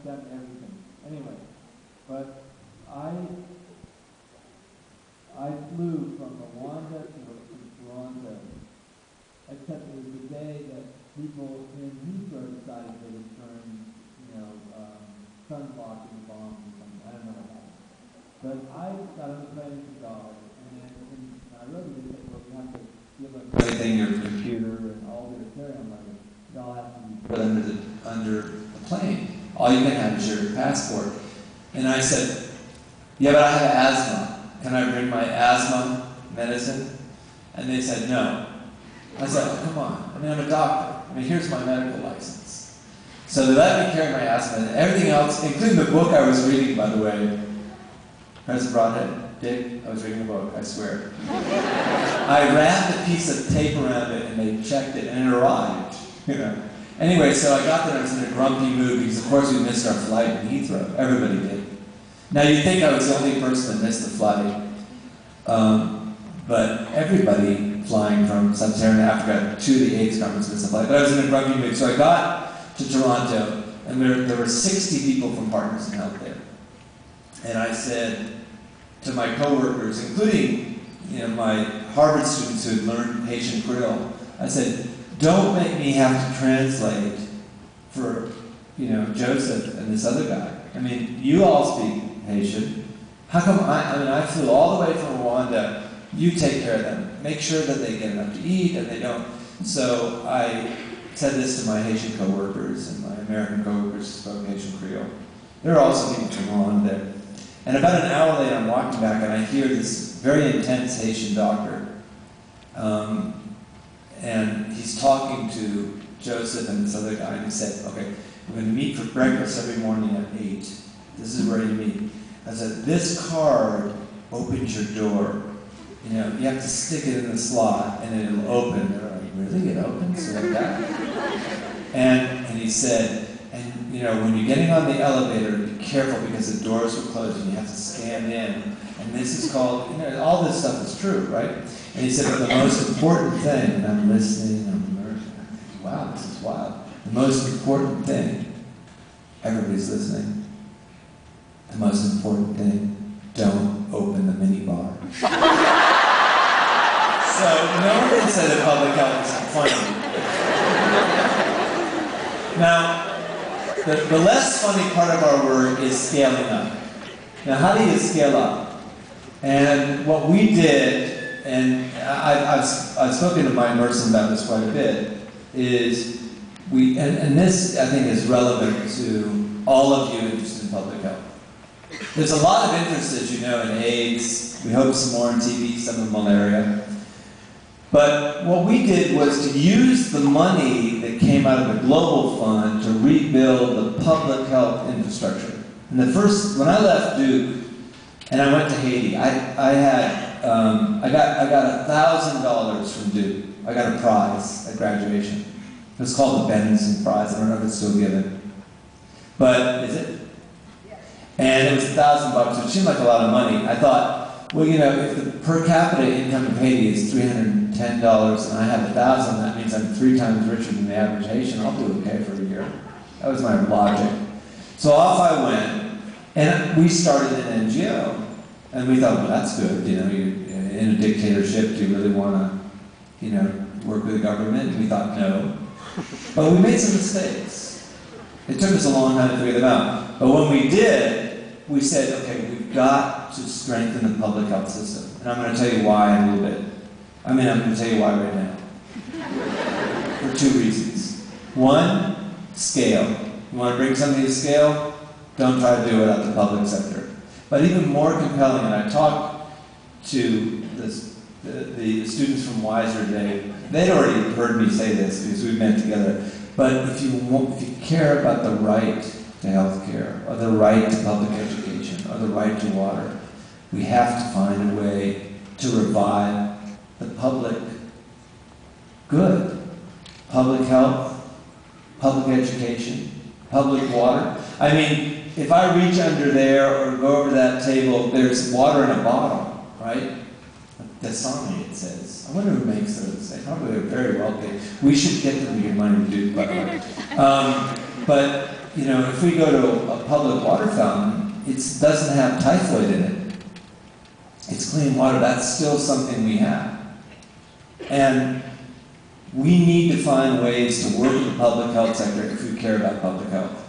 accept everything. Anyway, but I flew from Rwanda to Toronto, except it was the day that people in Heathrow decided they would turn, sunblock in bombs or something. I don't know what happened. But I got on the plane to go, and in Nairobi they said, well, you have to give us everything, your computer and all your carry-on luggage. It all has to be put under the plane. All you can have is your passport. And I said, yeah, but I have asthma. Can I bring my asthma medicine? And they said, no. I said, oh, come on. I mean, I'm a doctor. I mean, here's my medical license. So they let me carry my asthma and everything else, including the book I was reading, by the way. President Broadhead, Dick, I was reading a book, I swear. I wrapped a piece of tape around it and they checked it and it arrived, Anyway, so I got there and I was in a grumpy mood because, of course, we missed our flight in Heathrow. Everybody did. Now, you'd think I was the only person that missed the flight. But everybody flying from Sub-Saharan Africa to the AIDS conference missed the flight. But I was in a grumpy mood. So I got to Toronto, and there were 60 people from Partners in Health there. And I said to my coworkers, including my Harvard students who had learned Haitian Creole, I said, don't make me have to translate for, Joseph and this other guy. I mean, you all speak Haitian. How come I flew all the way from Rwanda. You take care of them. Make sure that they get enough to eat and they don't. So I said this to my Haitian coworkers and my American coworkers who spoke Haitian Creole. There are also people from Rwanda there. And about an hour later, I'm walking back and I hear this very intense Haitian doctor. And he's talking to Joseph and this other guy, and he said, okay, we're going to meet for breakfast every morning at 8. This is where you meet. I said, this card opens your door. You have to stick it in the slot, and then it'll open. They're like, really? It opens like that? And he said, when you're getting on the elevator, be careful because the doors will close and you have to scan in. And this is called, all this stuff is true, right? And he said, but the most important thing, and I'm listening, I'm learning, I'm thinking, wow, this is wild. The most important thing, everybody's listening, the most important thing, don't open the minibar. So, no one can say that public health is funny. Now, the less funny part of our work is scaling up. Now, how do you scale up? And what we did, and I've spoken to Mike Merson about this quite a bit, is and this I think is relevant to all of you interested in public health. There's a lot of interest, as you know, in AIDS. We hope some more in TB, some in malaria. But what we did was to use the money that came out of the Global Fund to rebuild the public health infrastructure. And when I left Duke and I went to Haiti, I got $1,000 from Duke. I got a prize at graduation. It was called the Benson Prize. I don't know if it's still given. But is it? And it was $1,000, which seemed like a lot of money. I thought, well, if the per capita income of Haiti is $310 and I have $1,000, that means I'm 3 times richer than the average Haitian. I'll do okay for a year. That was my logic. So off I went, and we started an NGO. And we thought, well, that's good. You're in a dictatorship. Do you really want to, work with the government? And we thought, no. But we made some mistakes. It took us a long time to figure them out. But when we did, we said, okay, we've got to strengthen the public health system. And I'm going to tell you why in a little bit. I'm going to tell you why right now. For 2 reasons. One, scale. You want to bring something to scale? Don't try to do it at the public sector. But even more compelling, and I talked to the students from Weiser today, they'd already heard me say this because we've been together, but if you care about the right to health care, or the right to public education, or the right to water, we have to find a way to revive the public good. Public health, public education, public water. I mean, if I reach under there or go over that table, there's water in a bottle, right? Dasani, it says. I wonder who makes those. They probably are very well paid. We should get them to get money to do, by the way. But you know, if we go to a public water fountain, it doesn't have typhoid in it. It's clean water. That's still something we have. And we need to find ways to work with the public health sector if we care about public health.